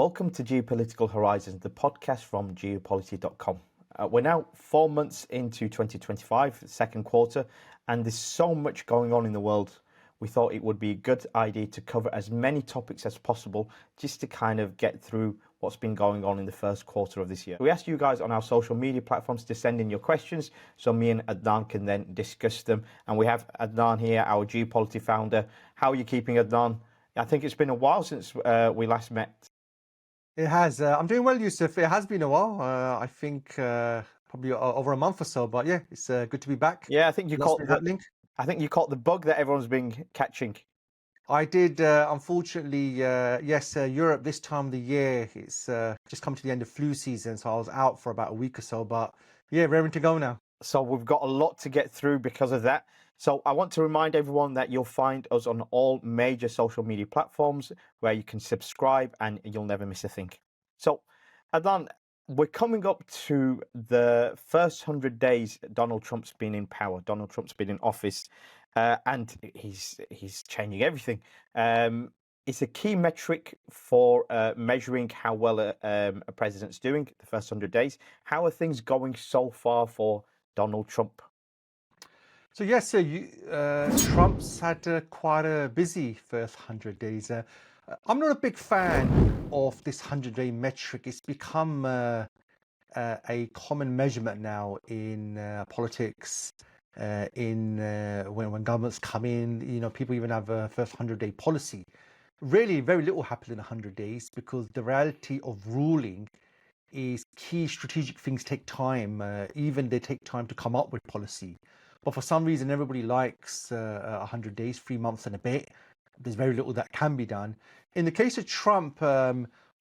Welcome to Geopolitical Horizons, the podcast from geopolity.com. We're now 4 months into 2025, second quarter, and there's so much going on in the world. We thought it would be a good idea to cover as many topics as possible just to kind of get through what's been going on in the first quarter of this year. We asked you guys on our social media platforms to send in your questions so me and Adnan can then discuss them. And we have Adnan here, our Geopolity founder. How are you keeping, Adnan? I think it's been a while since we last met. It has. I'm doing well, Yusuf. It has been a while. I think probably over a month or so. But yeah, it's good to be back. Yeah, I think you Lots caught been the, happening. I think you caught the bug that everyone's been catching. I did. Unfortunately, yes. Europe this time of the year, it's just come to the end of flu season, so I was out for about a week or so. But yeah, raring to go now. So we've got a lot to get through because of that. So I want to remind everyone that you'll find us on all major social media platforms where you can subscribe and you'll never miss a thing. So Adnan, we're coming up to the first 100 days Donald Trump's been in power. Donald Trump's been in office and he's changing everything. It's a key metric for measuring how well a president's doing the first 100 days. How are things going so far for Donald Trump? So yes, Trump's had quite a busy first 100 days. I'm not a big fan of this 100-day metric. It's become a common measurement now in politics. When governments come in, people even have a first 100-day policy. Really, very little happens in 100 days because the reality of ruling is key strategic things take time. Even they take time to come up with policy. But for some reason, everybody likes 100 days, 3 months and a bit. There's very little that can be done. In the case of Trump,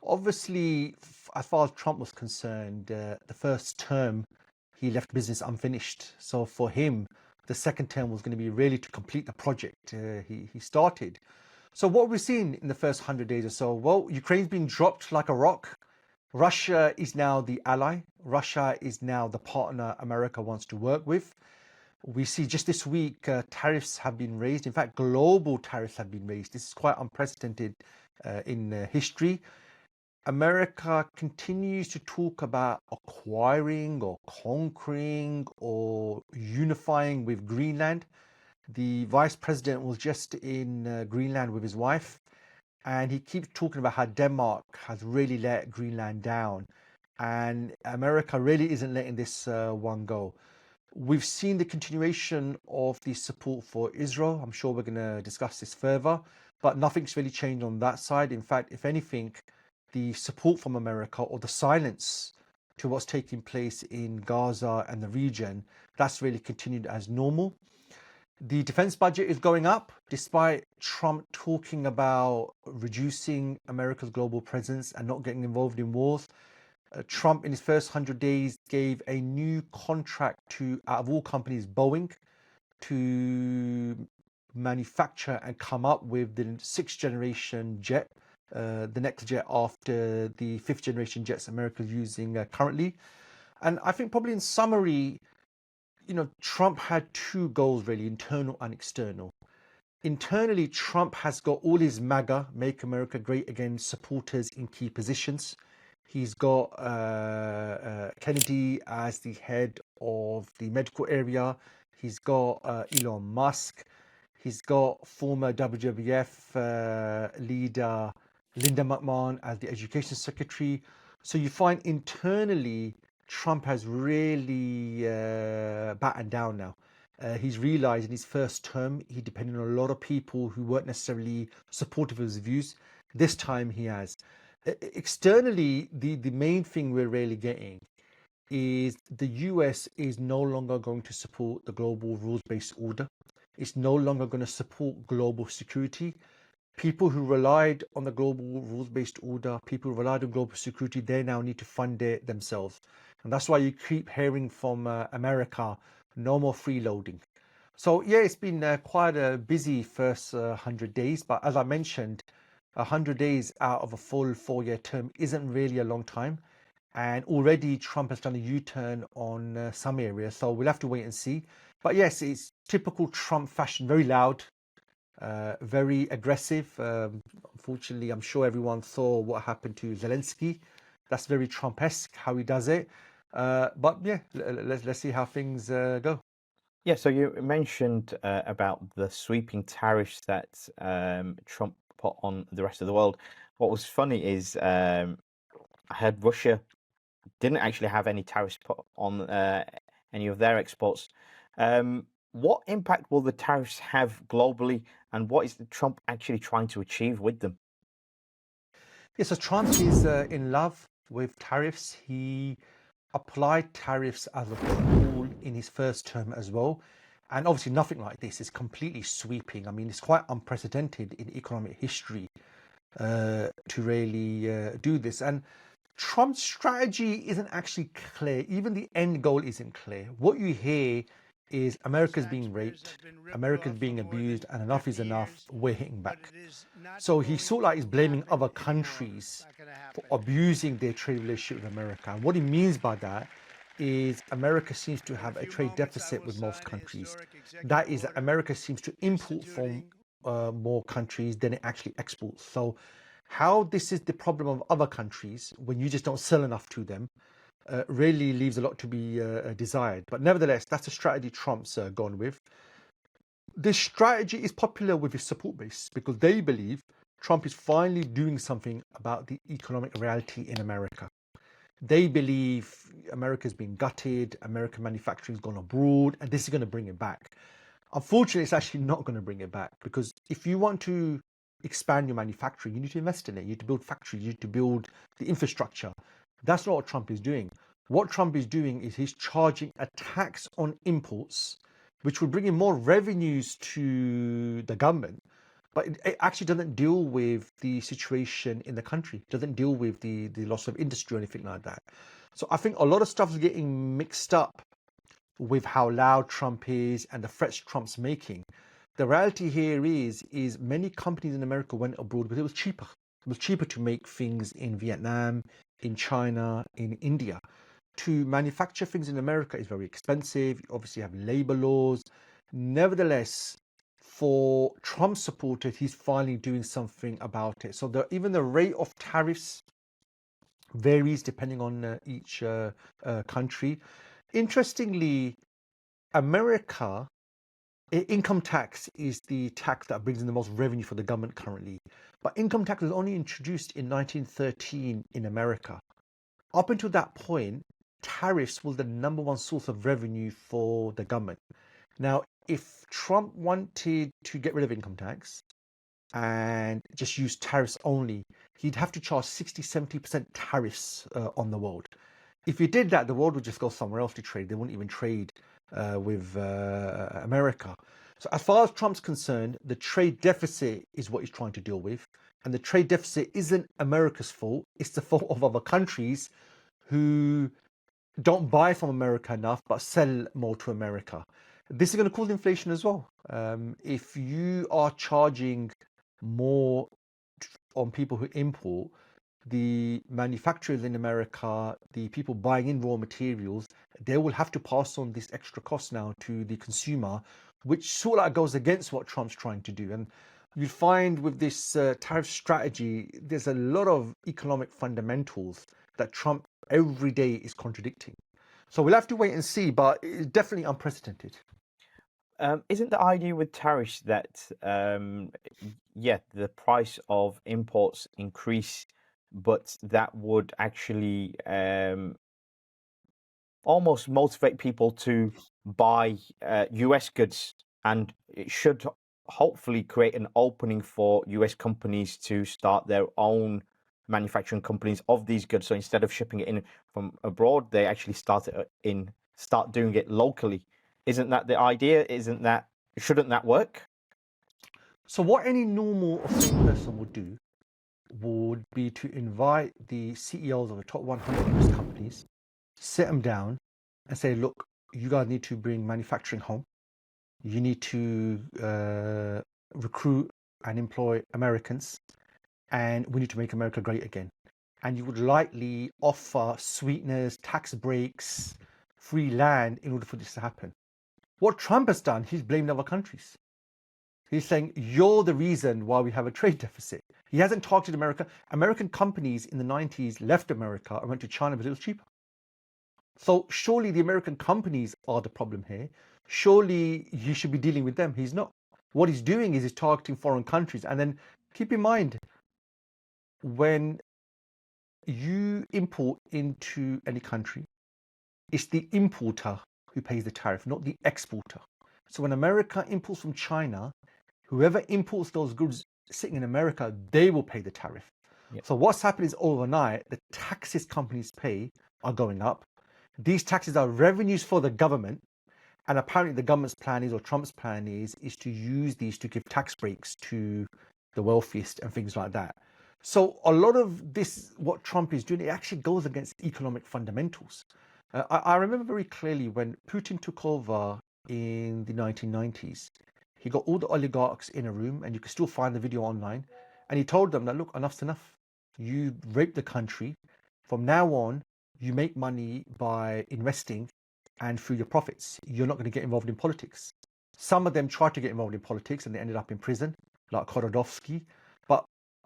obviously, as far as Trump was concerned, the first term, he left business unfinished. So for him, the second term was going to be really to complete the project he started. So what we've seen in the first 100 days or so, well, Ukraine's been dropped like a rock. Russia is now the ally. Russia is now the partner America wants to work with. We see just this week tariffs have been raised. In fact, global tariffs have been raised. This is quite unprecedented in history. America continues to talk about acquiring or conquering or unifying with Greenland. The vice president was just in Greenland with his wife, and he keeps talking about how Denmark has really let Greenland down, and America really isn't letting this one go. We've seen the continuation of the support for Israel. I'm sure we're going to discuss this further, but nothing's really changed on that side. In fact, if anything, the support from America or the silence to what's taking place in Gaza and the region, that's really continued as normal. The defense budget is going up despite Trump talking about reducing America's global presence and not getting involved in wars. Trump, in his first 100 days, gave a new contract to, out of all companies, Boeing, to manufacture and come up with the 6th generation jet, the next jet after the 5th generation jets America is using currently. And I think probably in summary, Trump had two goals really, internal and external. Internally, Trump has got all his MAGA, Make America Great Again, supporters in key positions. He's got Kennedy as the head of the medical area. He's got Elon Musk. He's got former WWF leader Linda McMahon as the education secretary. So you find internally, Trump has really battened down now. He's realized in his first term, he depended on a lot of people who weren't necessarily supportive of his views. This time he has. Externally, the main thing we're really getting is the US is no longer going to support the global rules-based order. It's no longer going to support global security. People who relied on the global rules-based order, people who relied on global security, they now need to fund it themselves. And that's why you keep hearing from America, no more freeloading. So yeah, it's been quite a busy first 100 days. But as I mentioned, 100 days out of a full 4-year term isn't really a long time. And already Trump has done a U-turn on some areas. So we'll have to wait and see. But yes, it's typical Trump fashion, very loud, very aggressive. Unfortunately, I'm sure everyone saw what happened to Zelensky. That's very Trump-esque how he does it. But yeah, let's see how things go. Yeah, so you mentioned about the sweeping tariffs that Trump put on the rest of the world. What was funny is I heard Russia didn't actually have any tariffs put on any of their exports. What impact will the tariffs have globally, and what is Trump actually trying to achieve with them? Yeah, so Trump is in love with tariffs. He applied tariffs as a tool in his first term as well. And obviously, nothing like this is completely sweeping. I mean, it's quite unprecedented in economic history to really do this. And Trump's strategy isn't actually clear. Even the end goal isn't clear. What you hear is America's being raped, America's being abused, and enough is enough. We're hitting back. So he sort of like is blaming other countries for abusing their trade relationship with America. And what he means by that is America seems to have a trade deficit with most countries. That is, that America seems to import from more countries than it actually exports. So how this is the problem of other countries when you just don't sell enough to them really leaves a lot to be desired. But nevertheless, that's a strategy Trump's gone with. This strategy is popular with his support base because they believe Trump is finally doing something about the economic reality in America. They believe America's been gutted, American manufacturing's gone abroad, and this is going to bring it back. Unfortunately, it's actually not going to bring it back because if you want to expand your manufacturing, you need to invest in it. You need to build factories, you need to build the infrastructure. That's not what Trump is doing. What Trump is doing is he's charging a tax on imports, which will bring in more revenues to the government. But it actually doesn't deal with the situation in the country, it doesn't deal with the loss of industry or anything like that. So I think a lot of stuff is getting mixed up with how loud Trump is and the threats Trump's making. The reality here is many companies in America went abroad because it was cheaper. It was cheaper to make things in Vietnam, in China, in India. To manufacture things in America is very expensive. You obviously have labor laws. Nevertheless, for Trump supporters, he's finally doing something about it. So even the rate of tariffs varies depending on each country. Interestingly, America, income tax is the tax that brings in the most revenue for the government currently. But income tax was only introduced in 1913 in America. Up until that point, tariffs was the number one source of revenue for the government. Now, if Trump wanted to get rid of income tax and just use tariffs only, he'd have to charge 60-70% tariffs on the world. If he did that, the world would just go somewhere else to trade. They wouldn't even trade with America. So as far as Trump's concerned, the trade deficit is what he's trying to deal with. And the trade deficit isn't America's fault. It's the fault of other countries who don't buy from America enough, but sell more to America. This is going to cause inflation as well. If you are charging more on people who import, the manufacturers in America, the people buying in raw materials, they will have to pass on this extra cost now to the consumer, which sort of goes against what Trump's trying to do. And you find with this tariff strategy, there's a lot of economic fundamentals that Trump every day is contradicting. So we'll have to wait and see, but it's definitely unprecedented. Isn't the idea with tariffs that, yeah, the price of imports increase, but that would actually almost motivate people to buy US goods, and it should hopefully create an opening for US companies to start their own manufacturing companies of these goods. So instead of shipping it in from abroad, they actually start doing it locally. Isn't that the idea? Shouldn't that work? So what any normal or sane person would do would be to invite the CEOs of the top 100 US companies, sit them down and say, look, you guys need to bring manufacturing home. You need to recruit and employ Americans, and we need to make America great again. And you would likely offer sweeteners, tax breaks, free land in order for this to happen. What Trump has done, he's blamed other countries. He's saying you're the reason why we have a trade deficit. He hasn't targeted America. American companies in the 90s left America and went to China because it was cheaper. So surely the American companies are the problem here. Surely you should be dealing with them. He's not. What he's doing is he's targeting foreign countries. And then keep in mind, when you import into any country, it's the importer who pays the tariff, not the exporter. So when America imports from China, whoever imports those goods sitting in America, they will pay the tariff. Yep. So what's happened is overnight, the taxes companies pay are going up. These taxes are revenues for the government. And apparently the government's plan is, or Trump's plan is to use these to give tax breaks to the wealthiest and things like that. So a lot of this, what Trump is doing, it actually goes against economic fundamentals. I remember very clearly when Putin took over in the 1990s, he got all the oligarchs in a room, and you can still find the video online. And he told them that, look, enough's enough. You raped the country. From now on, you make money by investing and through your profits. You're not going to get involved in politics. Some of them tried to get involved in politics and they ended up in prison, like Khodorkovsky. But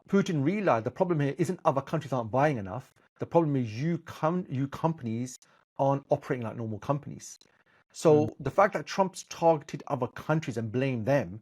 Putin realized the problem here isn't other countries aren't buying enough. The problem is you companies aren't operating like normal companies. So the fact that Trump's targeted other countries and blamed them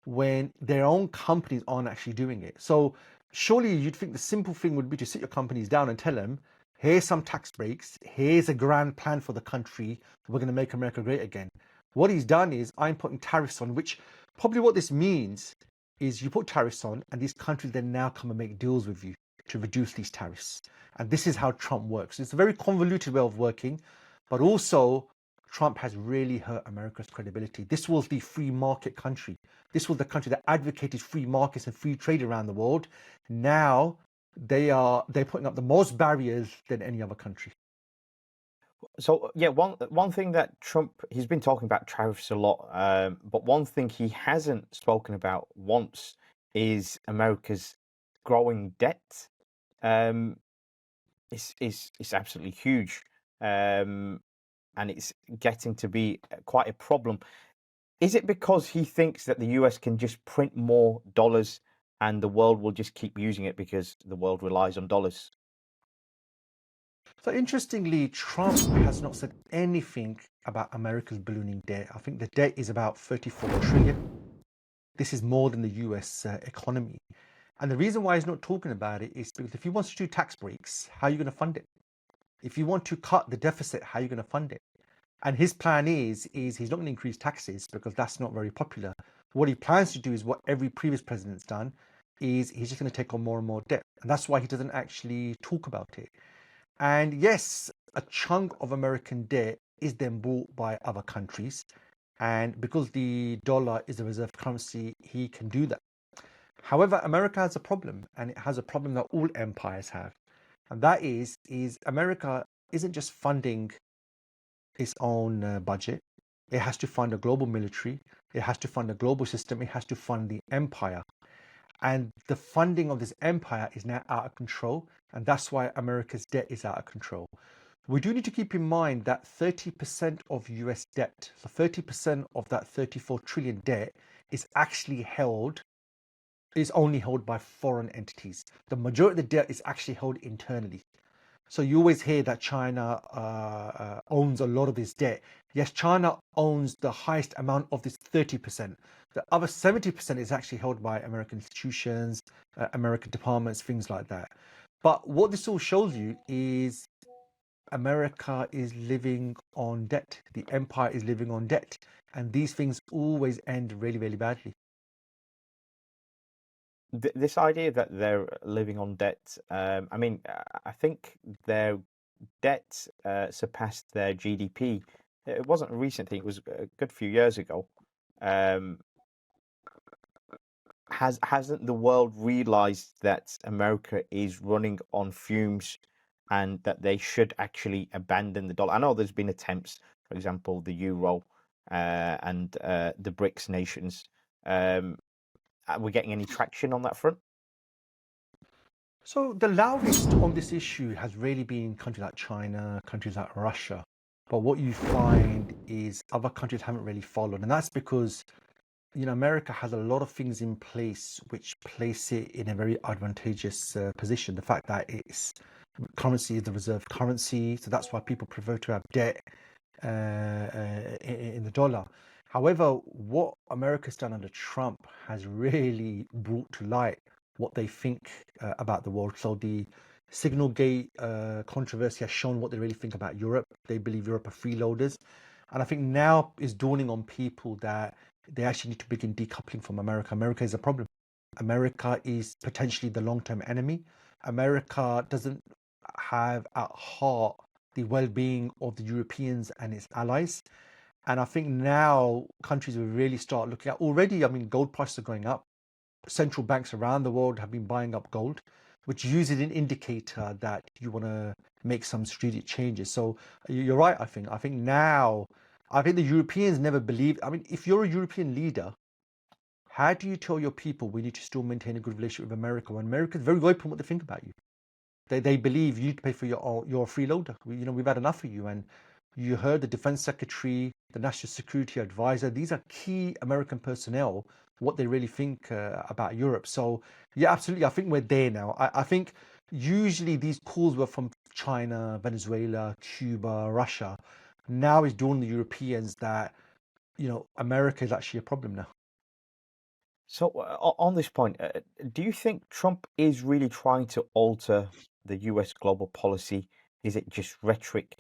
when their own companies aren't actually doing it. So surely you'd think the simple thing would be to sit your companies down and tell them, here's some tax breaks, here's a grand plan for the country, we're going to make America great again. What he's done is I'm putting tariffs on, which probably what this means is you put tariffs on and these countries then now come and make deals with you to reduce these tariffs. And this is how Trump works. It's a very convoluted way of working, but also Trump has really hurt America's credibility. This was the free market country. This was the country that advocated free markets and free trade around the world. Now they're putting up the most barriers than any other country. So yeah, one thing that Trump, he's been talking about tariffs a lot, but one thing he hasn't spoken about once is America's growing debt. It's absolutely huge, and it's getting to be quite a problem. Is it because he thinks that the US can just print more dollars and the world will just keep using it because the world relies on dollars? So interestingly, Trump has not said anything about America's ballooning debt. I think the debt is about 34 trillion. This is more than the US economy. And the reason why he's not talking about it is because if he wants to do tax breaks, how are you going to fund it? If you want to cut the deficit, how are you going to fund it? And his plan is he's not going to increase taxes because that's not very popular. What he plans to do is what every previous president's done, is he's just going to take on more and more debt. And that's why he doesn't actually talk about it. And yes, a chunk of American debt is then bought by other countries. And because the dollar is a reserve currency, he can do that. However, America has a problem, and it has a problem that all empires have. And that is America isn't just funding its own budget. It has to fund a global military. It has to fund a global system. It has to fund the empire. And the funding of this empire is now out of control. And that's why America's debt is out of control. We do need to keep in mind that 30% of US debt, so 30% of that 34 trillion debt is actually only held by foreign entities. The majority of the debt is actually held internally. So you always hear that China owns a lot of this debt. Yes, China owns the highest amount of this 30%. The other 70% is actually held by American institutions, American departments, things like that. But what this all shows you is America is living on debt. The empire is living on debt. And these things always end really, really badly. This idea that they're living on debt, I mean, I think their debt surpassed their GDP. It wasn't a recent thing, it was a good few years ago. Hasn't the world realized that America is running on fumes and that they should actually abandon the dollar? I know there's been attempts, for example, the euro and the BRICS nations. Are we getting any traction on that front? So the loudest on this issue has really been countries like China, countries like Russia. But what you find is other countries haven't really followed. And that's because America has a lot of things in place which place it in a very advantageous position. The fact that its currency is the reserve currency, so that's why people prefer to have debt in the dollar. However, what America's done under Trump has really brought to light what they think about the world. So the Signal Gate controversy has shown what they really think about Europe. They believe Europe are freeloaders. And I think now is dawning on people that they actually need to begin decoupling from America. America is a problem. America is potentially the long-term enemy. America doesn't have at heart the well-being of the Europeans and its allies. And I think now countries will really start looking at already, I mean, gold prices are going up. Central banks around the world have been buying up gold, which uses an indicator that you want to make some strategic changes. So you're right, I think. I think the Europeans never believed. I mean, if you're a European leader, how do you tell your people we need to still maintain a good relationship with America when America is very open what they think about you? They believe you need to pay for your freeloader. We've had enough of you. And you heard the defense secretary, the national security advisor. These are key American personnel, what they really think about Europe. So yeah, absolutely. I think we're there now. I think usually these calls were from China, Venezuela, Cuba, Russia. Now it's dawned the Europeans that, America is actually a problem now. So, on this point, do you think Trump is really trying to alter the US global policy? Is it just rhetoric?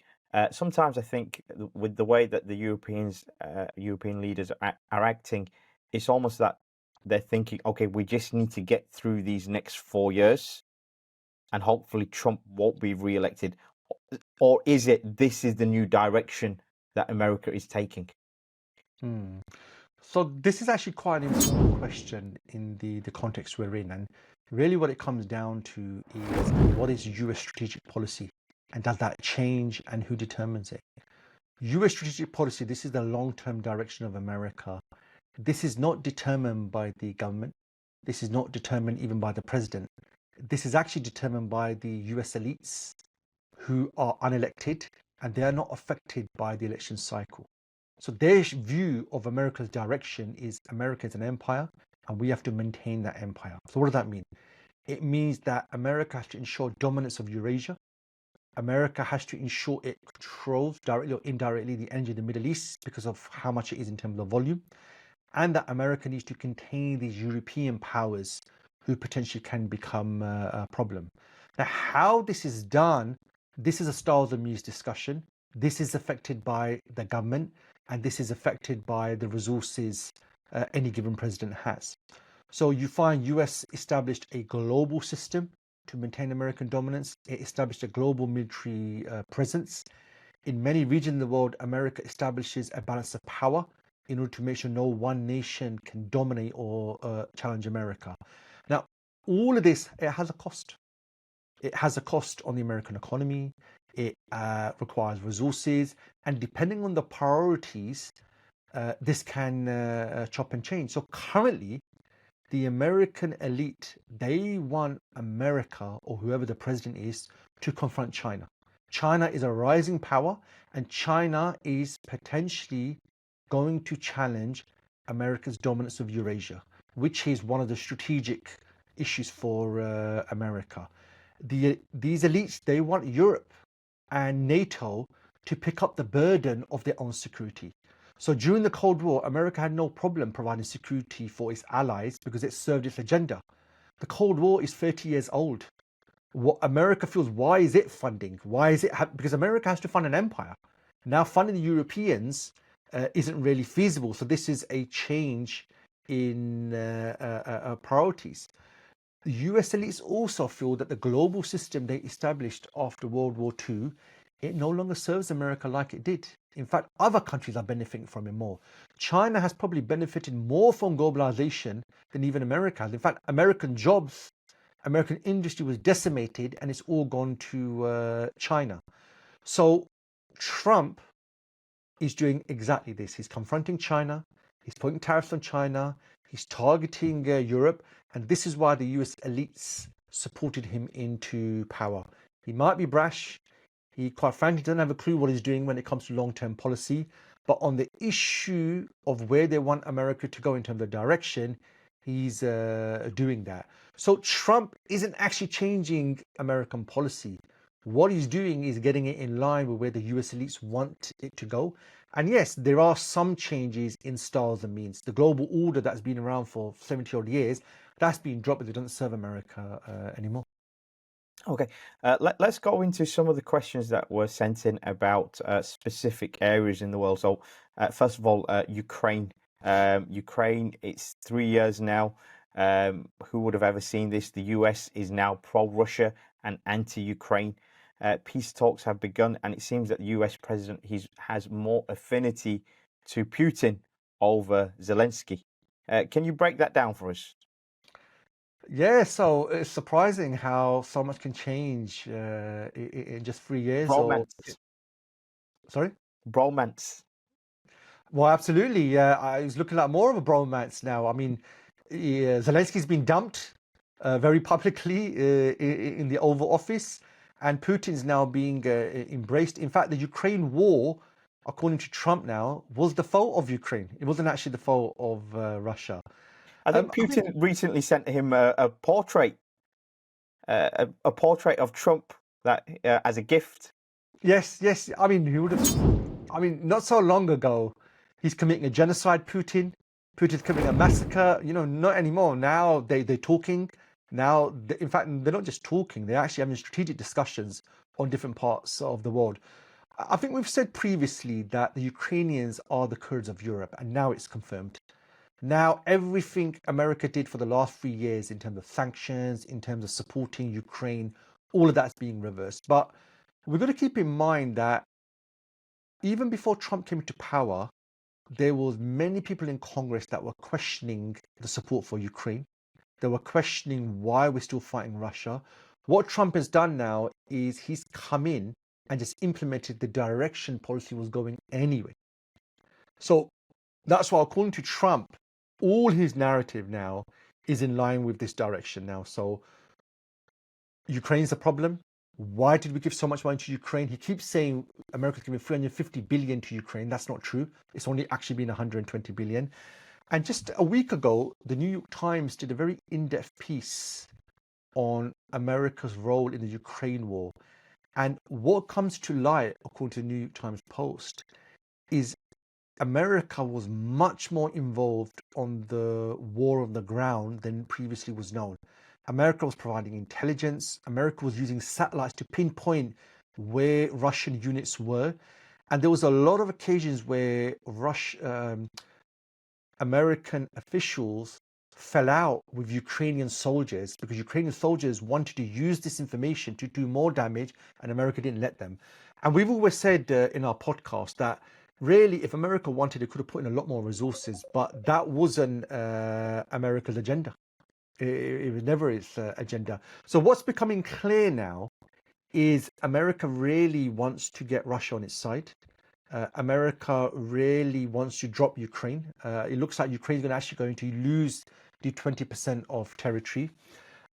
Sometimes I think with the way that the European leaders are acting, it's almost that they're thinking, okay, we just need to get through these next 4 years and hopefully Trump won't be re-elected. Or is it this is the new direction that America is taking? Hmm. So this is actually quite an important question in the context we're in. And really what it comes down to is what is US strategic policy? And does that change and who determines it? US strategic policy, this is the long-term direction of America. This is not determined by the government. This is not determined even by the president. This is actually determined by the US elites who are unelected and they are not affected by the election cycle. So their view of America's direction is America is an empire and we have to maintain that empire. So what does that mean? It means that America has to ensure dominance of Eurasia. America has to ensure it controls directly or indirectly the energy of the Middle East because of how much it is in terms of volume. And that America needs to contain these European powers who potentially can become a problem. Now, how this is done, this is a styles of music discussion. This is affected by the government and this is affected by the resources any given president has. So you find US established a global system to maintain American dominance. It established a global military presence. In many regions of the world, America establishes a balance of power in order to make sure no one nation can dominate or challenge America. Now, all of this, it has a cost. It has a cost on the American economy. It requires resources. And depending on the priorities, this can chop and change. So currently, the American elite, they want America or whoever the president is to confront China. China is a rising power and China is potentially going to challenge America's dominance of Eurasia, which is one of the strategic issues for America. These elites, they want Europe and NATO to pick up the burden of their own security. So during the Cold War, America had no problem providing security for its allies because it served its agenda. The Cold War is 30 years old. What America feels, why is it funding? Why is it? Because America has to fund an empire. Now funding the Europeans isn't really feasible. So this is a change in priorities. The US elites also feel that the global system they established after World War II, it no longer serves America like it did. In fact, other countries are benefiting from it more. China has probably benefited more from globalization than even America has. In fact, American jobs, American industry was decimated and it's all gone to China. So Trump is doing exactly this. He's confronting China. He's putting tariffs on China. He's targeting Europe. And this is why the US elites supported him into power. He might be brash. He quite frankly doesn't have a clue what he's doing when it comes to long-term policy. But on the issue of where they want America to go in terms of direction, he's doing that. So Trump isn't actually changing American policy. What he's doing is getting it in line with where the US elites want it to go. And yes, there are some changes in styles and means. The global order that's been around for 70 odd years, that's been dropped, but it doesn't serve America anymore. Okay, let's go into some of the questions that were sent in about specific areas in the world. So, first of all, Ukraine. Ukraine, it's 3 years now. Who would have ever seen this? The US is now pro-Russia and anti-Ukraine. Peace talks have begun, and it seems that the US president has more affinity to Putin over Zelensky. Can you break that down for us? Yeah, so it's surprising how so much can change in just 3 years. Or Bromance. sorry. Bromance. Well, absolutely. I was looking at more of a bromance now. I mean, Zelensky's been dumped very publicly in the Oval Office, and Putin's now being embraced. In fact, the Ukraine war, according to Trump now, was the fault of Ukraine. It wasn't actually the fault of Russia. I think I think, Putin recently sent him a portrait, a portrait of Trump that as a gift. yes, yes. I mean, he would have. I mean, not so long ago, he's committing a genocide. Putin's committing a massacre. You know, not anymore. Now they're talking. Now, in fact, they're not just talking. They're actually having strategic discussions on different parts of the world. I think we've said previously that the Ukrainians are the Kurds of Europe, and now it's confirmed. Now, everything America did for the last 3 years in terms of sanctions, in terms of supporting Ukraine, all of that's being reversed. But we've got to keep in mind that even before Trump came to power, there was many people in Congress that were questioning the support for Ukraine. They were questioning why we're still fighting Russia. What Trump has done now is he's come in and just implemented the direction policy was going anyway. So that's why, according to Trump, all his narrative now is in line with this direction now. So Ukraine's a problem. Why did we give so much money to Ukraine? He keeps saying America's giving 350 billion to Ukraine. That's not true. It's only actually been 120 billion. And just a week ago, the New York Times did a very in-depth piece on America's role in the Ukraine war. And what comes to light, according to the New York Times Post, is America was much more involved on the war on the ground than previously was known. America was providing intelligence. America was using satellites to pinpoint where Russian units were. And there was a lot of occasions where American officials fell out with Ukrainian soldiers because Ukrainian soldiers wanted to use this information to do more damage, and America didn't let them. And we've always said in our podcast that really, if America wanted, it could have put in a lot more resources, but that wasn't America's agenda. It was never its agenda. So what's becoming clear now is America really wants to get Russia on its side. America really wants to drop Ukraine. It looks like Ukraine is actually going to lose the 20% of territory.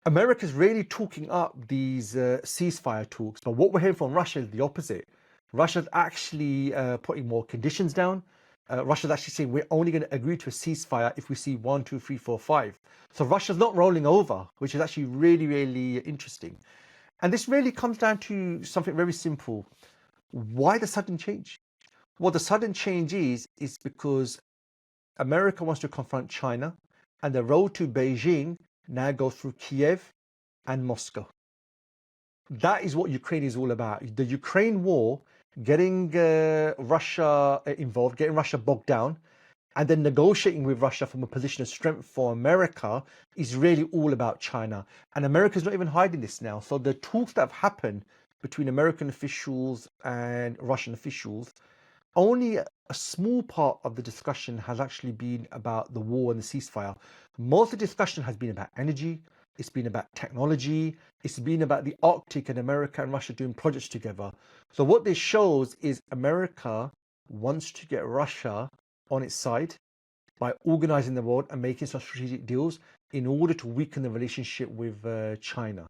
America's really talking up these ceasefire talks, but what we're hearing from Russia is the opposite. Russia's actually putting more conditions down. Russia's actually saying we're only going to agree to a ceasefire if we see 1, 2, 3, 4, 5. So Russia's not rolling over, which is actually really, really interesting. And this really comes down to something very simple. Why the sudden change? Well, the sudden change is because America wants to confront China, and the road to Beijing now goes through Kiev and Moscow. That is what Ukraine is all about. The Ukraine war, getting Russia involved, getting Russia bogged down, and then negotiating with Russia from a position of strength for America is really all about China. And America's not even hiding this now. So the talks that have happened between American officials and Russian officials, only a small part of the discussion has actually been about the war and the ceasefire. Most of the discussion has been about energy. It's been about technology. It's been about the Arctic and America and Russia doing projects together. So what this shows is America wants to get Russia on its side by organizing the world and making some strategic deals in order to weaken the relationship with China.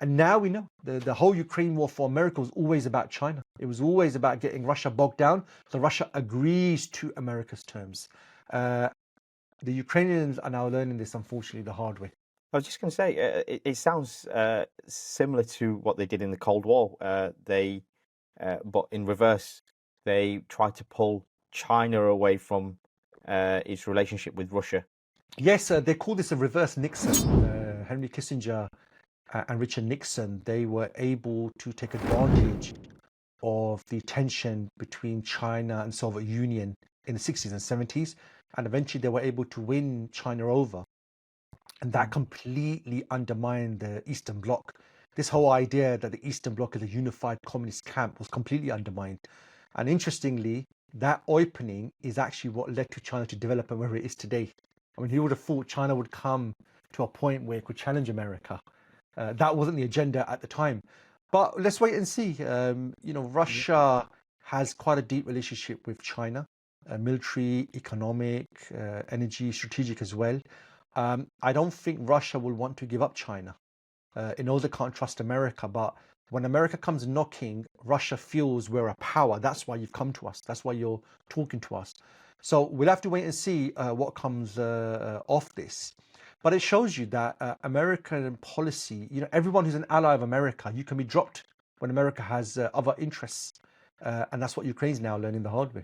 And now we know the whole Ukraine war for America was always about China. It was always about getting Russia bogged down. So Russia agrees to America's terms. Uh, the Ukrainians are now learning this, unfortunately, the hard way. I was just going to say, it sounds similar to what they did in the Cold War. But in reverse, they tried to pull China away from its relationship with Russia. Yes, they call this a reverse Nixon. Henry Kissinger and Richard Nixon, they were able to take advantage of the tension between China and Soviet Union in the 60s and 70s. And eventually they were able to win China over. And that completely undermined the Eastern Bloc. This whole idea that the Eastern Bloc is a unified communist camp was completely undermined. And interestingly, that opening is actually what led to China to develop and where it is today. I mean, who would have thought China would come to a point where it could challenge America? That wasn't the agenda at the time. But let's wait and see. Russia has quite a deep relationship with China, military, economic, energy, strategic as well. I don't think Russia will want to give up China. It knows it can't trust America, but when America comes knocking, Russia feels we're a power. That's why you've come to us. That's why you're talking to us. So we'll have to wait and see what comes off this. But it shows you that American policy, everyone who's an ally of America, you can be dropped when America has other interests. And that's what Ukraine's now learning the hard way.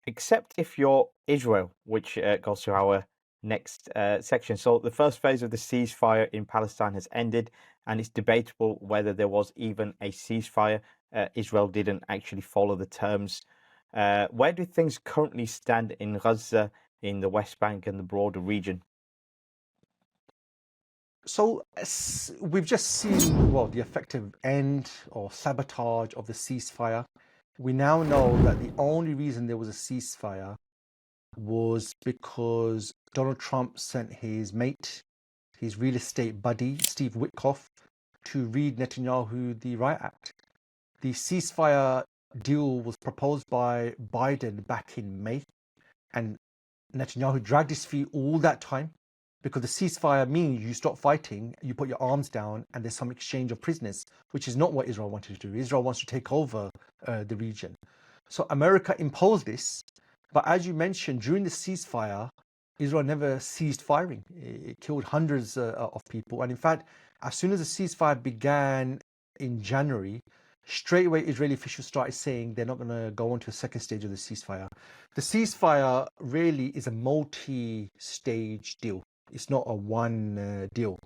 Except if you're Israel, which goes to our next section. So the first phase of the ceasefire in Palestine has ended, and it's debatable whether there was even a ceasefire. Israel didn't actually follow the terms. Where do things currently stand in Gaza, in the West Bank, and the broader region? So we've just seen, the effective end or sabotage of the ceasefire. We now know that the only reason there was a ceasefire was because Donald Trump sent his mate, his real estate buddy, Steve Witkoff, to read Netanyahu the Riot Act. The ceasefire deal was proposed by Biden back in May, and Netanyahu dragged his feet all that time because the ceasefire means you stop fighting, you put your arms down, and there's some exchange of prisoners, which is not what Israel wanted to do. Israel wants to take over the region. So America imposed this, but as you mentioned, during the ceasefire, Israel never ceased firing. It killed hundreds of people. And in fact, as soon as the ceasefire began in January, straight away Israeli officials started saying they're not going to go on to a second stage of the ceasefire. The ceasefire really is a multi-stage deal. It's not a one deal.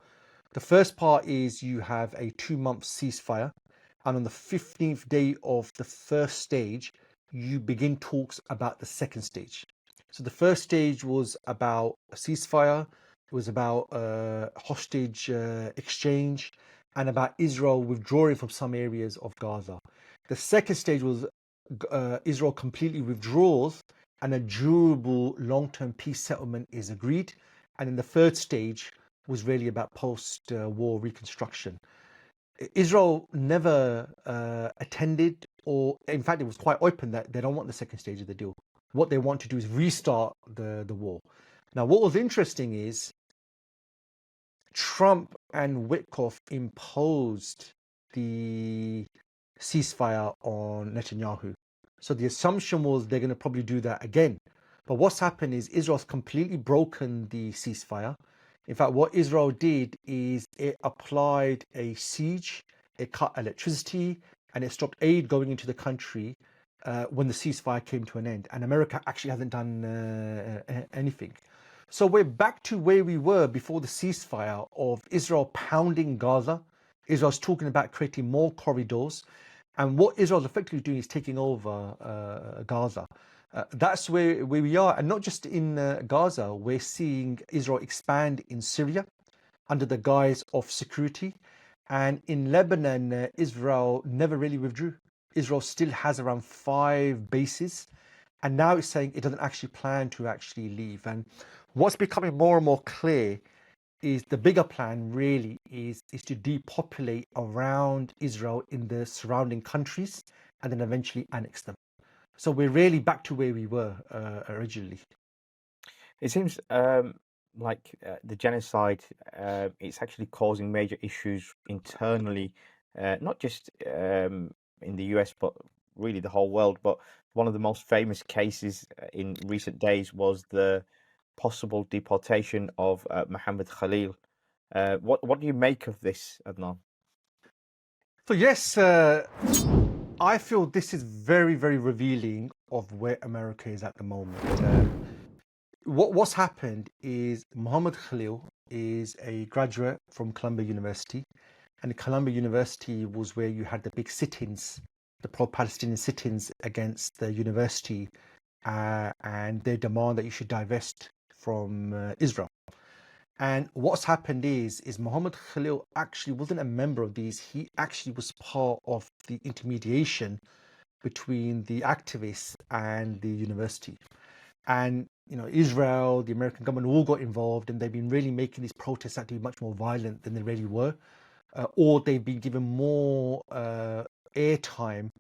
The first part is you have a 2-month ceasefire, and on the 15th day of the first stage, you begin talks about the second stage. So the first stage was about a ceasefire, it was about hostage exchange, and about Israel withdrawing from some areas of Gaza. The second stage was Israel completely withdraws and a durable long-term peace settlement is agreed. And then the third stage was really about post-war reconstruction. Israel never attended, or in fact, it was quite open that they don't want the second stage of the deal. What they want to do is restart the war. Now, what was interesting is Trump and Witkoff imposed the ceasefire on Netanyahu. So the assumption was they're going to probably do that again. But what's happened is Israel's completely broken the ceasefire. In fact, what Israel did is it applied a siege, it cut electricity, and it stopped aid going into the country when the ceasefire came to an end. And America actually hasn't done anything. So we're back to where we were before the ceasefire of Israel pounding Gaza. Israel's talking about creating more corridors. And what Israel's effectively doing is taking over Gaza. That's where we are. And not just in Gaza, we're seeing Israel expand in Syria under the guise of security. And in Lebanon, Israel never really withdrew. Israel still has around 5 bases. And now it's saying it doesn't actually plan to actually leave. And what's becoming more and more clear is the bigger plan really is to depopulate around Israel in the surrounding countries and then eventually annex them. So we're really back to where we were originally. It seems the genocide, it's actually causing major issues internally, not just in the US, but really the whole world. But one of the most famous cases in recent days was the possible deportation of Mohammed Khalil. What do you make of this, Adnan? So yes, I feel this is very, very revealing of where America is at the moment. What's happened is Mohammed Khalil is a graduate from Columbia University, and Columbia University was where you had the big sit-ins, the pro-Palestinian sit-ins against the university, and their demand that you should divest from Israel. And what's happened is Mohammed Khalil actually wasn't a member of these. He actually was part of the intermediation between the activists and the university. And Israel, the American government all got involved, and they've been really making these protests out to be much more violent than they really were, or they've been given more airtime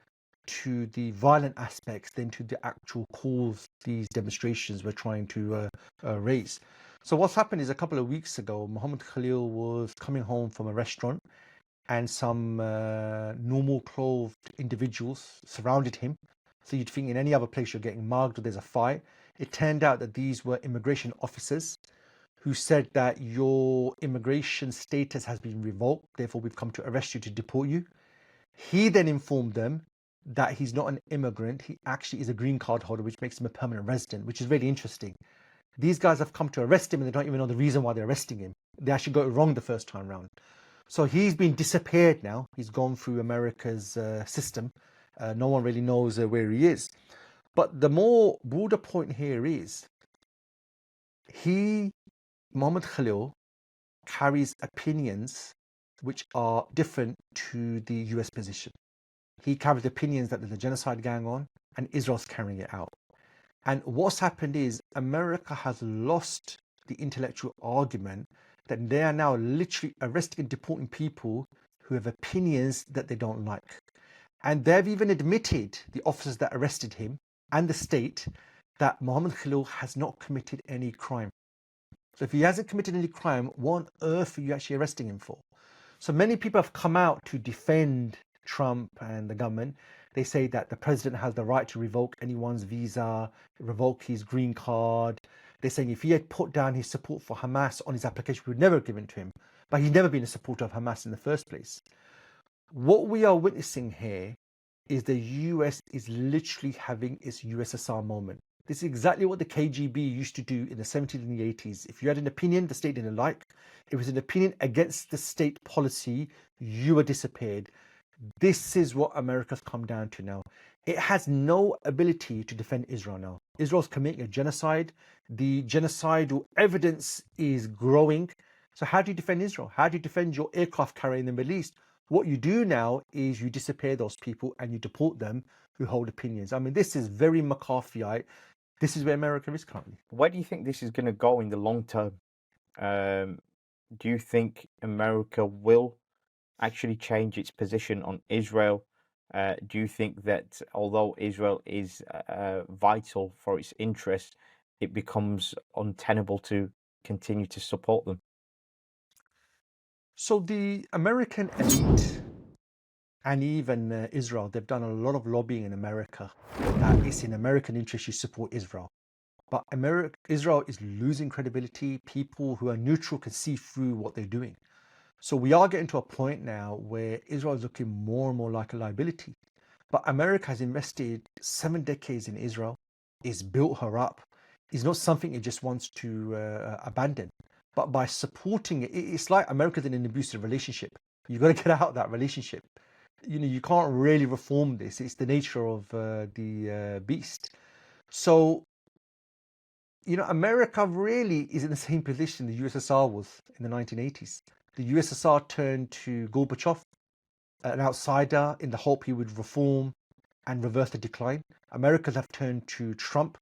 to the violent aspects than to the actual cause these demonstrations were trying to raise. So what's happened is a couple of weeks ago, Mohammed Khalil was coming home from a restaurant, and some normal clothed individuals surrounded him. So you'd think in any other place you're getting mugged or there's a fight. It turned out that these were immigration officers who said that your immigration status has been revoked, therefore we've come to arrest you to deport you. He then informed them that he's not an immigrant, he actually is a green card holder, which makes him a permanent resident, which is really interesting. These guys have come to arrest him and they don't even know the reason why they're arresting him. They actually got it wrong the first time round. So he's been disappeared now. He's gone through America's system. No one really knows where he is. But the more broader point here is Mohammed Khalil, carries opinions which are different to the US position. He carries opinions that there's a genocide going on and Israel's carrying it out. And what's happened is America has lost the intellectual argument that they are now literally arresting and deporting people who have opinions that they don't like. And they've even admitted, the officers that arrested him and the state, that Mohammed Khalil has not committed any crime. So if he hasn't committed any crime, what on earth are you actually arresting him for? So many people have come out to defend Trump and the government. They say that the president has the right to revoke anyone's visa, revoke his green card. They're saying if he had put down his support for Hamas on his application, we would never have given to him. But he's never been a supporter of Hamas in the first place. What we are witnessing here is the US is literally having its USSR moment. This is exactly what the KGB used to do in the 70s and the 80s. If you had an opinion the state didn't like, it was an opinion against the state policy, you were disappeared. This is what America's come down to now. It has no ability to defend Israel now. Israel's committing a genocide. The genocidal evidence is growing. So how do you defend Israel? How do you defend your aircraft carrier in the Middle East? What you do now is you disappear those people and you deport them who hold opinions. I mean, this is very McCarthyite. This is where America is currently. Where do you think this is going to go in the long term? Do you think America will actually change its position on Israel? Do you think that although Israel is vital for its interest, it becomes untenable to continue to support them? So the American elite and even Israel, they've done a lot of lobbying in America that it's in American interest you support Israel. But Israel is losing credibility. People who are neutral can see through what they're doing. So we are getting to a point now where Israel is looking more and more like a liability. But America has invested 7 decades in Israel. It's built her up. It's not something it just wants to abandon. But by supporting it, it's like America's in an abusive relationship. You've got to get out of that relationship. You can't really reform this. It's the nature of the beast. So, America really is in the same position the USSR was in the 1980s. The USSR turned to Gorbachev, an outsider, in the hope he would reform and reverse the decline. Americans have turned to Trump.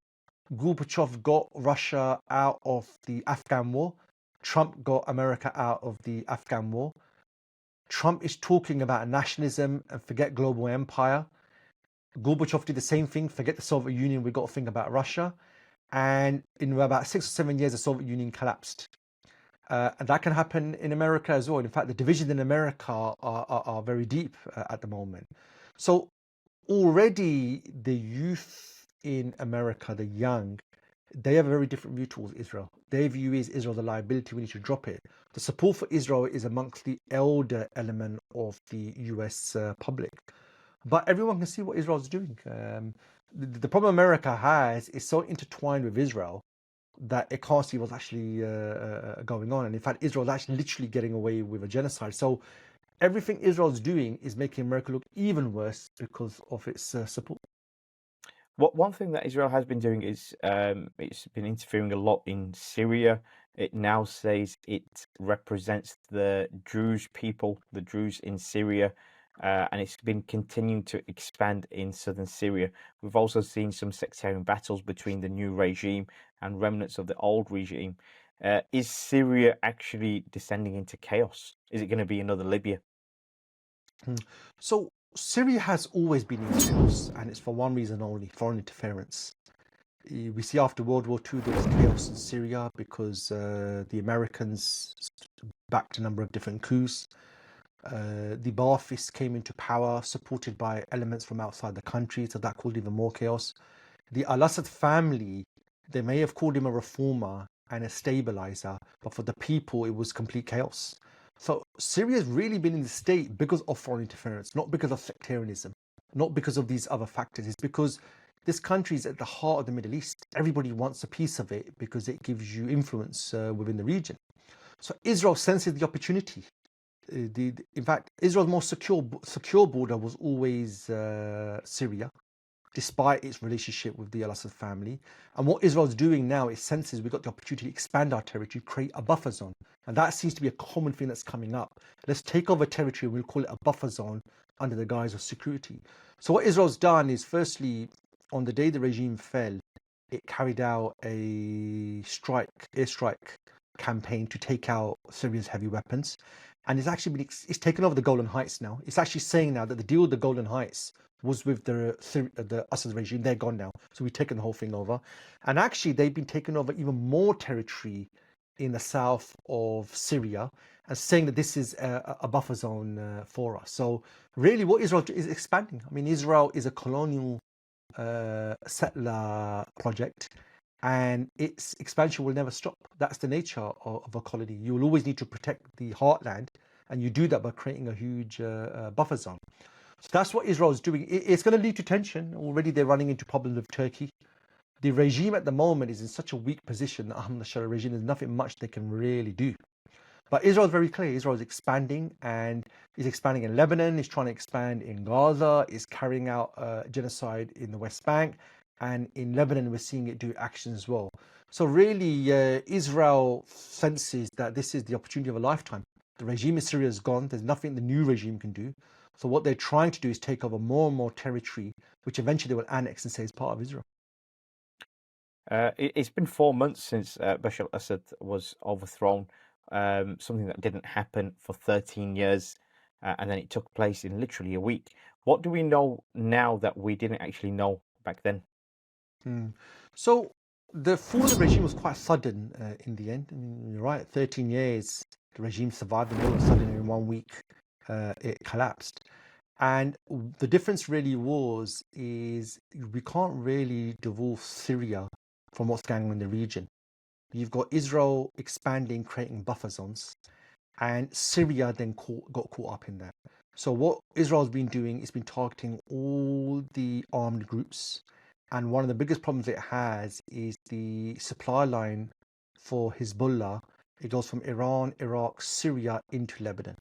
Gorbachev got Russia out of the Afghan war. Trump got America out of the Afghan war. Trump is talking about nationalism and forget global empire. Gorbachev did the same thing, forget the Soviet Union, we got to think about Russia. And in about 6 or 7 years, the Soviet Union collapsed. And that can happen in America as well. In fact, the divisions in America are very deep at the moment. So already the youth in America, the young, they have a very different view towards Israel. Their view is Israel the liability, we need to drop it. The support for Israel is amongst the elder element of the US public. But everyone can see what Israel's doing. The problem America has is so intertwined with Israel that it can't see what's actually going on. And in fact, Israel is actually literally getting away with a genocide. So everything Israel's doing is making America look even worse because of its support. One thing that Israel has been doing is it's been interfering a lot in Syria. It now says it represents the Druze people, the Druze in Syria, and it's been continuing to expand in southern Syria. We've also seen some sectarian battles between the new regime and remnants of the old regime. Is Syria actually descending into chaos? Is it going to be another Libya? So Syria has always been in chaos, and it's for one reason only: foreign interference. We see after World War II there was chaos in Syria because the Americans backed a number of different coups. The Baathists came into power supported by elements from outside the country, so that caused even more chaos. The al-Assad family, they may have called him a reformer and a stabilizer, but for the people it was complete chaos. So Syria has really been in the state because of foreign interference, not because of sectarianism, not because of these other factors. It's because this country is at the heart of the Middle East. Everybody wants a piece of it because it gives you influence within the region. So Israel senses the opportunity. In fact, Israel's most secure border was always Syria, despite its relationship with the al-Assad family. And what Israel's doing now, it senses we've got the opportunity to expand our territory, create a buffer zone. And that seems to be a common thing that's coming up. Let's take over territory, we'll call it a buffer zone under the guise of security. So what Israel's done is, firstly, on the day the regime fell, it carried out a airstrike campaign to take out Syria's heavy weapons. And it's taken over the Golan Heights now. It's actually saying now that the deal with the Golan Heights was with the Assad regime. They're gone now. So we've taken the whole thing over. And actually, they've been taking over even more territory in the south of Syria and saying that this is a buffer zone for us. So really what Israel is expanding. I mean, Israel is a colonial settler project, and its expansion will never stop. That's the nature of a colony. You will always need to protect the heartland, and you do that by creating a huge buffer zone. So that's what Israel is doing. It's going to lead to tension. Already they're running into problems with Turkey. The regime at the moment is in such a weak position, the Ahmadinejad regime, there's nothing much they can really do. But Israel is very clear. Israel is expanding, and is expanding in Lebanon, is trying to expand in Gaza, is carrying out genocide in the West Bank, and in Lebanon we're seeing it do action as well. So really Israel senses that this is the opportunity of a lifetime. The regime in Syria is gone. There's nothing the new regime can do. So what they're trying to do is take over more and more territory, which eventually they will annex and say is part of Israel. It's been 4 months since Bashar al-Assad was overthrown, something that didn't happen for 13 years, and then it took place in literally a week. What do we know now that we didn't actually know back then? So the fall of the regime was quite sudden in the end. I mean, you're right, 13 years, the regime survived, and all of a sudden in 1 week it collapsed. And the difference really is we can't really divorce Syria from what's going on in the region. You've got Israel expanding, creating buffer zones, and Syria then got caught up in that. So what Israel's been doing is been targeting all the armed groups, and one of the biggest problems it has is the supply line for Hezbollah. It goes from Iran, Iraq, Syria into Lebanon.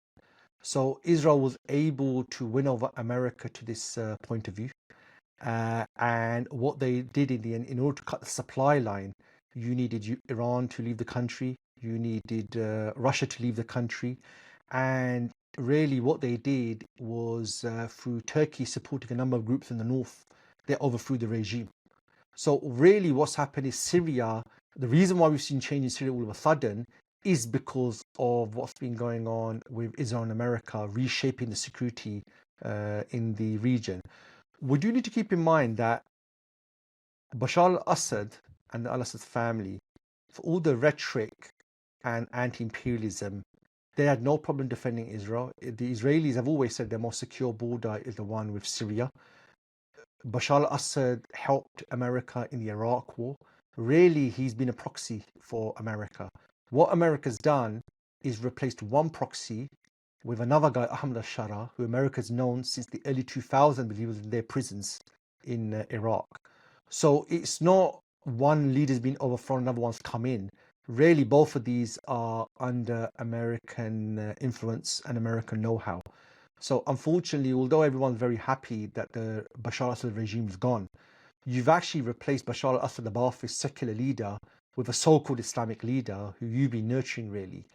So Israel was able to win over America to this point of view. And what they did in the end, in order to cut the supply line, you needed Iran to leave the country, you needed Russia to leave the country. And really what they did was through Turkey supporting a number of groups in the north, they overthrew the regime. So really what's happened is Syria, the reason why we've seen change in Syria all of a sudden is because of what's been going on with Israel and America reshaping the security in the region. We do need to keep in mind that Bashar al-Assad and the al-Assad's family, for all the rhetoric and anti-imperialism, they had no problem defending Israel. The Israelis have always said their most secure border is the one with Syria. Bashar al-Assad helped America in the Iraq war. Really, he's been a proxy for America. What America's done is replaced one proxy with another guy, Ahmad al-Shara, who America's known since the early 2000s, but he was in their prisons in Iraq. So it's not one leader's been overthrown, another one's come in. Really, both of these are under American influence and American know-how. So unfortunately, although everyone's very happy that the Bashar al-Assad regime is gone, you've actually replaced Bashar al-Assad, the Ba'athist secular leader, with a so-called Islamic leader who you've been nurturing, really.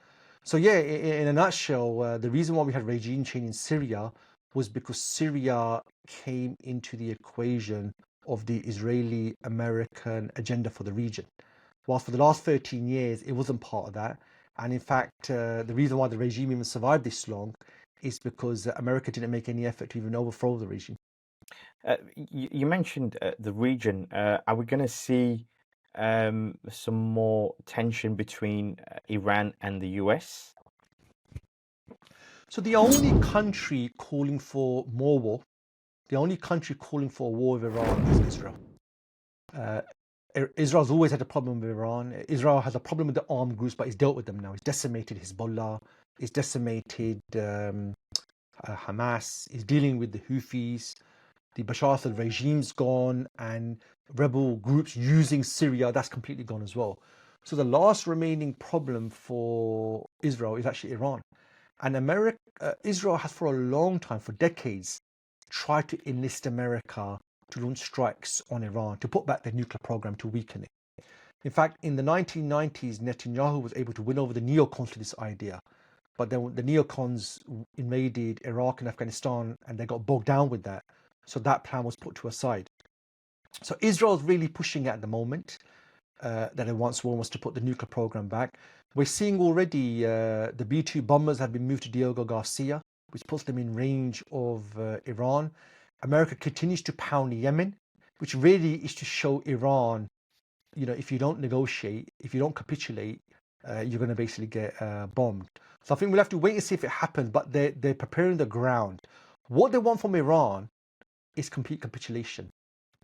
So yeah, in a nutshell, the reason why we had regime change in Syria was because Syria came into the equation of the Israeli-American agenda for the region. Whilst for the last 13 years, it wasn't part of that. And in fact, the reason why the regime even survived this long is because America didn't make any effort to even overthrow the regime. You mentioned the region. Are we going to see some more tension between Iran and the US? So the only country calling for more war, the only country calling for a war with Iran is Israel. Israel's always had a problem with Iran. Israel has a problem with the armed groups, but he's dealt with them now. He's decimated Hezbollah. He's decimated Hamas. He's dealing with the Houthis. The Bashar al-Assad regime's gone, and rebel groups using Syria, that's completely gone as well. So the last remaining problem for Israel is actually Iran. And Israel has for a long time, for decades, tried to enlist America to launch strikes on Iran, to put back their nuclear program, to weaken it. In fact, in the 1990s, Netanyahu was able to win over the neocons to this idea. But then the neocons invaded Iraq and Afghanistan, and they got bogged down with that. So that plan was put to a side. So Israel's really pushing it at the moment, that it wants to put the nuclear program back. We're seeing already the B-2 bombers have been moved to Diego Garcia, which puts them in range of Iran. America continues to pound Yemen, which really is to show Iran, if you don't negotiate, if you don't capitulate, you're going to basically get bombed. So I think we'll have to wait and see if it happens, but they're preparing the ground. What they want from Iran is complete capitulation.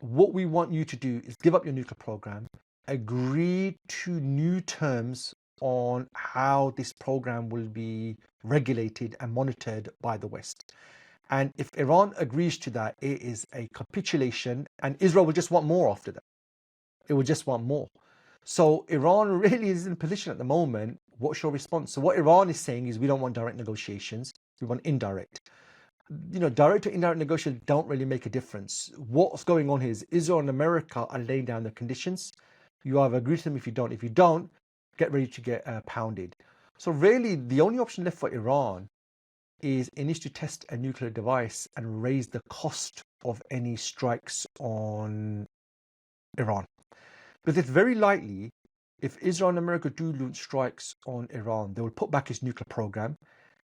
What we want you to do is give up your nuclear program, agree to new terms on how this program will be regulated and monitored by the West. And if Iran agrees to that, it is a capitulation, and Israel will just want more after that. It will just want more. So Iran really is in a position at the moment. What's your response? So what Iran is saying is, we don't want direct negotiations, we want indirect. Direct or indirect negotiations don't really make a difference. What's going on here is Israel and America are laying down the conditions. You either agree to them. If you don't, get ready to get pounded. So really, the only option left for Iran is it needs to test a nuclear device and raise the cost of any strikes on Iran. Because it's very likely, if Israel and America do launch strikes on Iran, they will put back its nuclear program.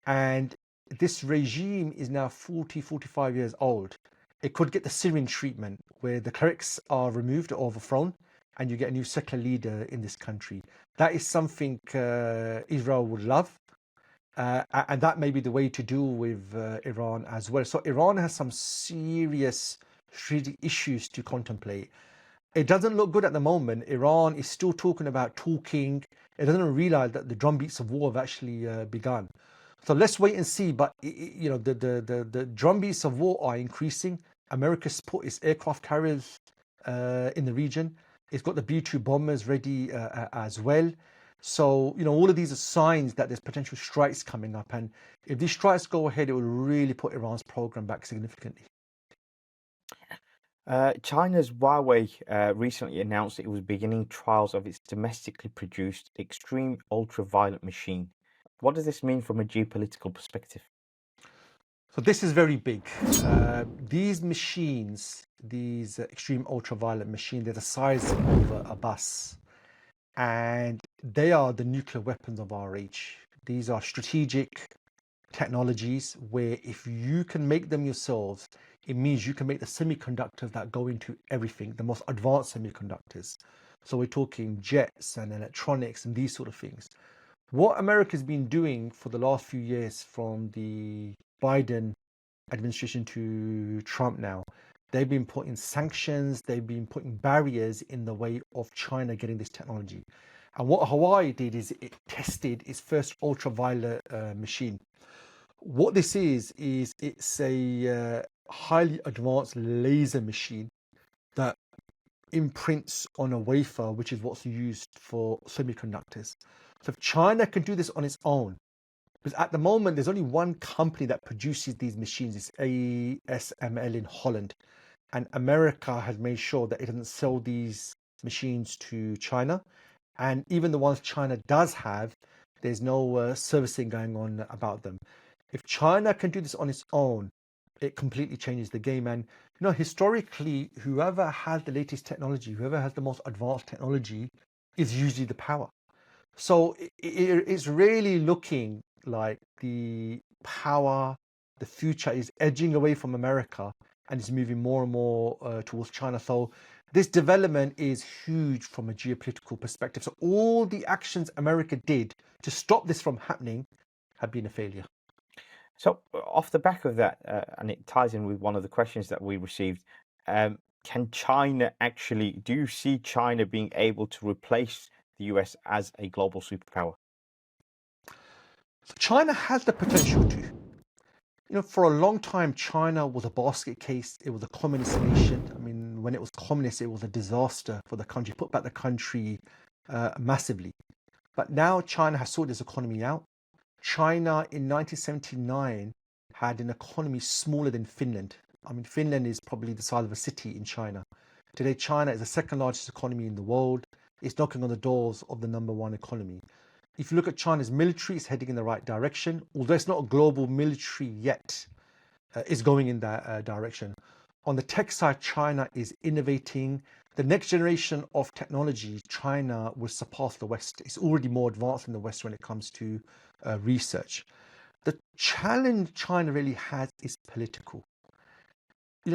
And this regime is now 45 years old. It could get the Syrian treatment, where the clerics are removed or overthrown, and you get a new secular leader in this country. That is something Israel would love. And that may be the way to deal with Iran as well. So Iran has some serious strategic issues to contemplate. It doesn't look good at the moment. Iran is still talking about talking. It doesn't realize that the drumbeats of war have actually begun. So let's wait and see. But the drumbeats of war are increasing. America's put its aircraft carriers in the region. It's got the B-2 bombers ready as well. So all of these are signs that there's potential strikes coming up. And if these strikes go ahead, it will really put Iran's program back significantly. China's Huawei recently announced it was beginning trials of its domestically produced extreme ultraviolet machine. What does this mean from a geopolitical perspective? So this is very big. These machines, these extreme ultraviolet machines, they're the size of a bus. And they are the nuclear weapons of our age. These are strategic technologies where if you can make them yourselves, it means you can make the semiconductors that go into everything, the most advanced semiconductors. So we're talking jets and electronics and these sort of things. What America's been doing for the last few years, from the Biden administration to Trump now, they've been putting sanctions, they've been putting barriers in the way of China getting this technology. And what Huawei did is it tested its first ultraviolet machine. What this is it's a highly advanced laser machine that imprints on a wafer, which is what's used for semiconductors. So if China can do this on its own, because at the moment there's only one company that produces these machines, it's ASML in Holland, and America has made sure that it doesn't sell these machines to China, and even the ones China does have, there's no servicing going on about them. If China can do this on its own, it completely changes the game. And historically, whoever has the latest technology, whoever has the most advanced technology, is usually the power. So it's really looking like the power, the future is edging away from America and is moving more and more towards China. So this development is huge from a geopolitical perspective. So all the actions America did to stop this from happening have been a failure. So, off the back of that, and it ties in with one of the questions that we received, can China actually, do you see China being able to replace the US as a global superpower? So China has the potential to. For a long time, China was a basket case. It was a communist nation. I mean, when it was communist, it was a disaster for the country, put back the country massively. But now China has sorted its economy out. China in 1979 had an economy smaller than Finland. I mean, Finland is probably the size of a city in China. Today, China is the second largest economy in the world. It's knocking on the doors of the number one economy. If you look at China's military, it's heading in the right direction. Although it's not a global military yet, it's going in that direction. On the tech side, China is innovating. The next generation of technology, China will surpass the West. It's already more advanced than the West when it comes to research. The challenge China really has is political.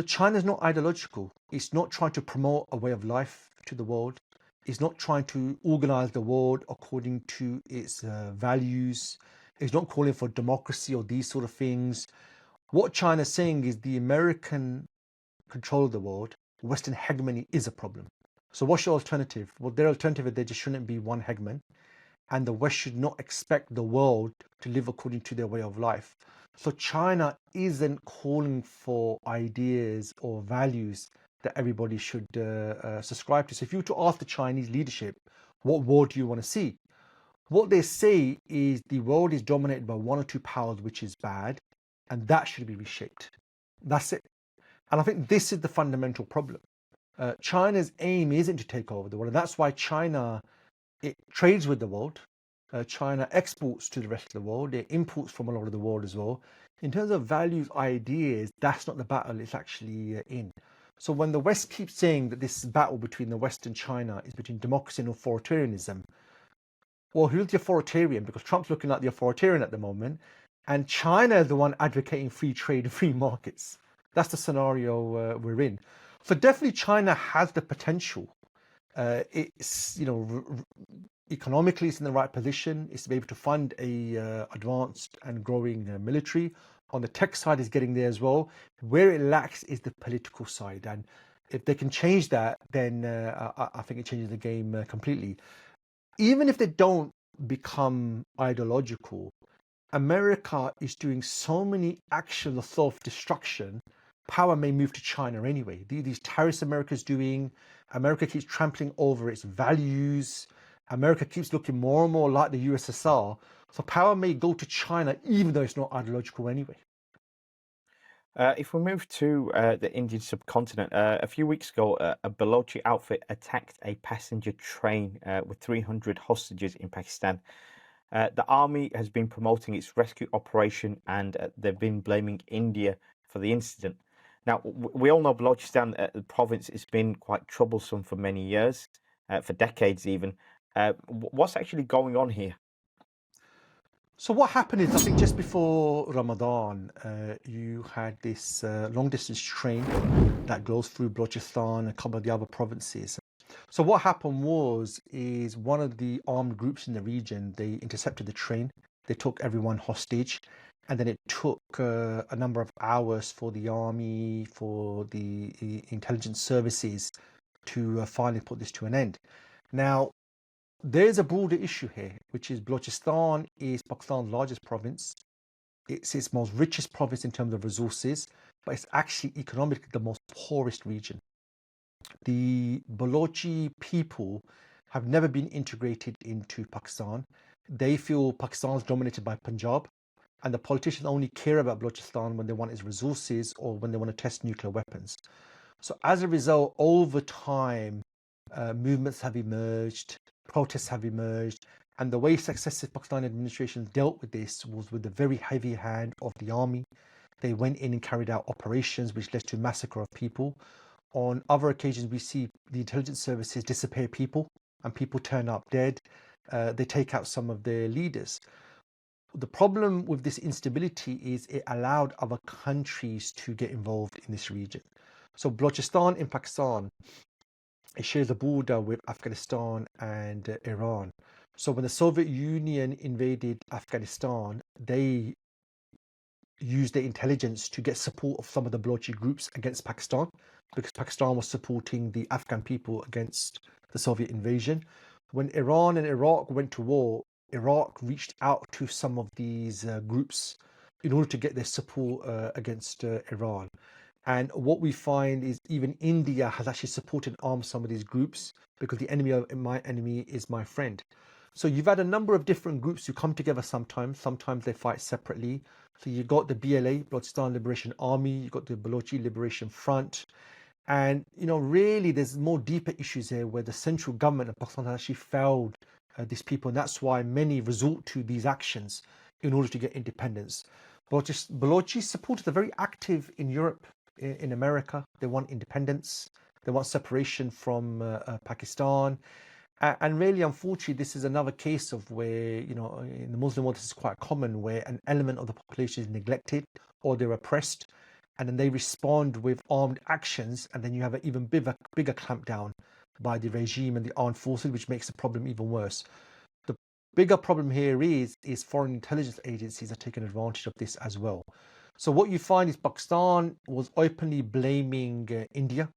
China is not ideological. It's not trying to promote a way of life to the world. It's not trying to organize the world according to its values. It's not calling for democracy or these sort of things. What China is saying is the American control of the world, Western hegemony, is a problem. So what's your alternative? Well, their alternative is there just shouldn't be one hegemon, and the West should not expect the world to live according to their way of life. So China isn't calling for ideas or values that everybody should subscribe to. So if you were to ask the Chinese leadership, what world do you want to see? What they say is the world is dominated by one or two powers, which is bad, and that should be reshaped. That's it. And I think this is the fundamental problem. China's aim isn't to take over the world, and that's why China, it trades with the world. China exports to the rest of the world. It imports from a lot of the world as well. In terms of values, ideas, that's not the battle it's actually in. So when the West keeps saying that this battle between the West and China is between democracy and authoritarianism, well, who's the authoritarian? Because Trump's looking like the authoritarian at the moment, and China is the one advocating free trade and free markets. That's the scenario we're in. So definitely China has the potential. It's, economically it's in the right position. It's to be able to fund a advanced and growing military. On the tech side is getting there as well. Where it lacks is the political side. And if they can change that, then I think it changes the game completely. Even if they don't become ideological, America is doing so many actions of self-destruction. Power may move to China anyway. These tariffs America's doing, America keeps trampling over its values. America keeps looking more and more like the USSR. So power may go to China, even though it's not ideological anyway. If we move to the Indian subcontinent, a few weeks ago, a Balochi outfit attacked a passenger train with 300 hostages in Pakistan. The army has been promoting its rescue operation, and they've been blaming India for the incident. Now, we all know Baluchistan, the province, has been quite troublesome for many years, for decades even. What's actually going on here? So what happened is, I think just before Ramadan, you had this long distance train that goes through Baluchistan and a couple of the other provinces. So what happened is one of the armed groups in the region, they intercepted the train, they took everyone hostage, and then it took a number of hours for the army, for the intelligence services to finally put this to an end. Now, there's a broader issue here, which is Baluchistan is Pakistan's largest province. It's its most richest province in terms of resources, but it's actually economically the most poorest region. The Balochi people have never been integrated into Pakistan. They feel Pakistan is dominated by Punjab, and the politicians only care about Balochistan when they want its resources or when they want to test nuclear weapons. So as a result, over time, movements have emerged, protests have emerged, and the way successive Pakistani administrations dealt with this was with the very heavy hand of the army. They went in and carried out operations which led to massacre of people. On other occasions, we see the intelligence services disappear people and people turn up dead. They take out some of their leaders. The problem with this instability is it allowed other countries to get involved in this region. So Balochistan in Pakistan, it shares a border with Afghanistan and Iran. So when the Soviet Union invaded Afghanistan, they used their intelligence to get support of some of the Balochi groups against Pakistan, because Pakistan was supporting the Afghan people against the Soviet invasion. When Iran and Iraq went to war, Iraq reached out to some of these groups in order to get their support against Iran. And what we find is even India has actually supported and armed some of these groups, because the enemy of my enemy is my friend. So you've had a number of different groups who come together sometimes they fight separately. So you've got the BLA, Balochistan Liberation Army, you've got the Balochi Liberation Front. And, really there's more deeper issues here where the central government of Pakistan has actually failed these people. And that's why many resort to these actions in order to get independence. Balochi supporters are very active in Europe, in America. They want independence. They want separation from Pakistan. And really, unfortunately, this is another case of where, in the Muslim world, this is quite common, where an element of the population is neglected or they're oppressed, and then they respond with armed actions, and then you have an even bigger clampdown by the regime and the armed forces, which makes the problem even worse. The bigger problem here is foreign intelligence agencies are taking advantage of this as well. So what you find is Pakistan was openly blaming India.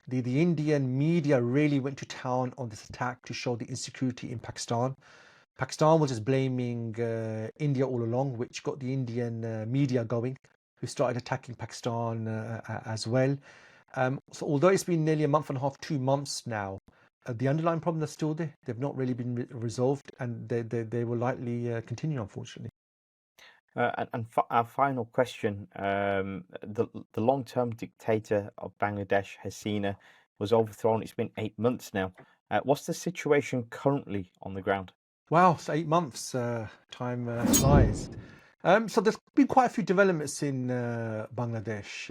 The Indian media really went to town on this attack to show the insecurity in Pakistan. Pakistan was just blaming India all along, which got the Indian media going, who started attacking Pakistan as well. So although it's been nearly a month and a half, 2 months now, the underlying problems are still there. They've not really been resolved, and they will likely continue, unfortunately. Our final question: the long-term dictator of Bangladesh, Hasina, was overthrown. It's been 8 months now. What's the situation currently on the ground? Wow, so 8 months, time flies. So there's been quite a few developments in Bangladesh.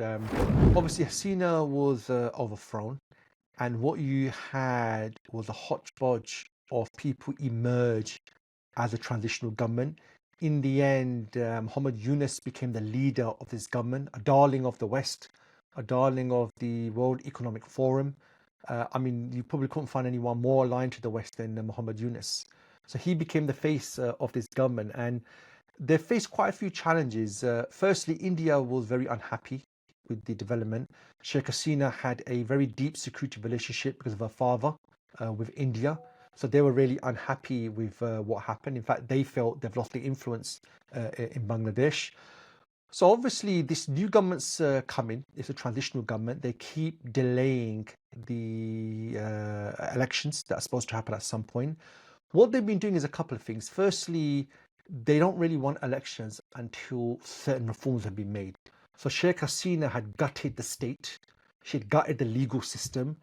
Obviously, Hasina was overthrown, and what you had was a hodgepodge of people emerge as a transitional government. In the end, Muhammad Yunus became the leader of this government, a darling of the West, a darling of the World Economic Forum. You probably couldn't find anyone more aligned to the West than Muhammad Yunus. So he became the face of this government, and they faced quite a few challenges. Firstly, India was very unhappy with the development. Sheikh Hasina had a very deep security relationship because of her father with India. So they were really unhappy with what happened. In fact, they felt they've lost the influence in Bangladesh. So obviously, this new government's coming. It's a transitional government. They keep delaying the elections that are supposed to happen at some point. What they've been doing is a couple of things. Firstly, they don't really want elections until certain reforms have been made. So Sheikh Hasina had gutted the state. She had gutted the legal system.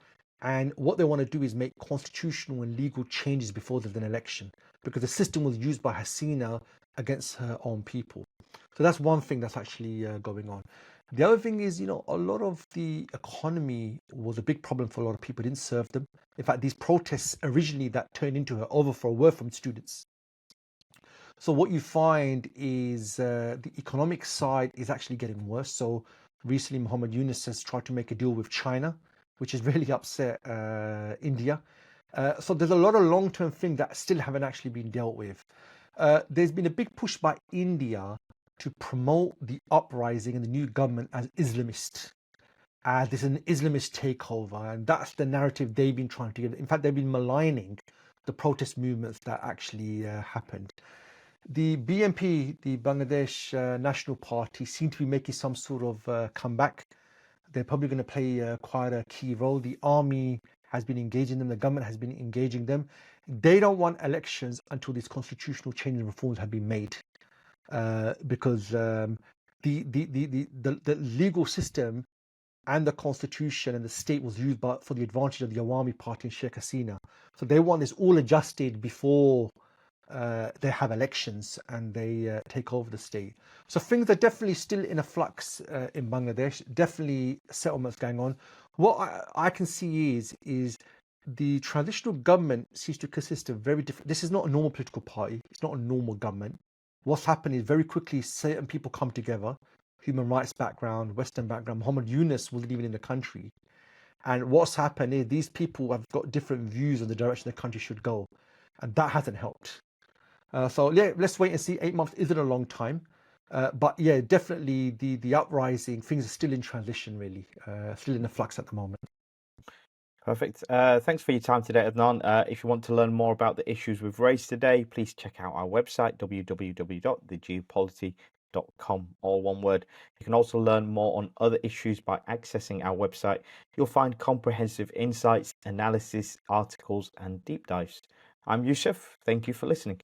And what they want to do is make constitutional and legal changes before there's an election, because the system was used by Hasina against her own people. So that's one thing that's actually going on. The other thing is, a lot of the economy was a big problem for a lot of people. It didn't serve them. In fact, these protests originally that turned into her overthrow were from students. So what you find is the economic side is actually getting worse. So recently, Muhammad Yunus has tried to make a deal with China which has really upset India. So there's a lot of long-term things that still haven't actually been dealt with. There's been a big push by India to promote the uprising and the new government as Islamist. This is an Islamist takeover, and that's the narrative they've been trying to get. In fact, they've been maligning the protest movements that actually happened. The BNP, the Bangladesh National Party, seem to be making some sort of comeback. They're probably going to play quite a key role. The army has been engaging them. The government has been engaging them. They don't want elections until these constitutional changes and reforms have been made, because the legal system and the constitution and the state was used for the advantage of the Awami party and Sheikh Hasina. So they want this all adjusted before they have elections and they take over the state. So things are definitely still in a flux in Bangladesh. Definitely settlements going on. What I can see is the transitional government seems to consist of very different. This is not a normal political party. It's not a normal government. What's happened is very quickly certain people come together, human rights background, Western background. Muhammad Yunus wasn't even in the country. And what's happened is these people have got different views on the direction the country should go. And that hasn't helped. So yeah, let's wait and see. 8 months isn't a long time. But yeah, definitely the uprising, things are still in transition, really. Still in the flux at the moment. Perfect. Thanks for your time today, Adnan. If you want to learn more about the issues we've raised today, please check out our website, www.thegeopolity.com, all one word. You can also learn more on other issues by accessing our website. You'll find comprehensive insights, analysis, articles, and deep dives. I'm Yusuf. Thank you for listening.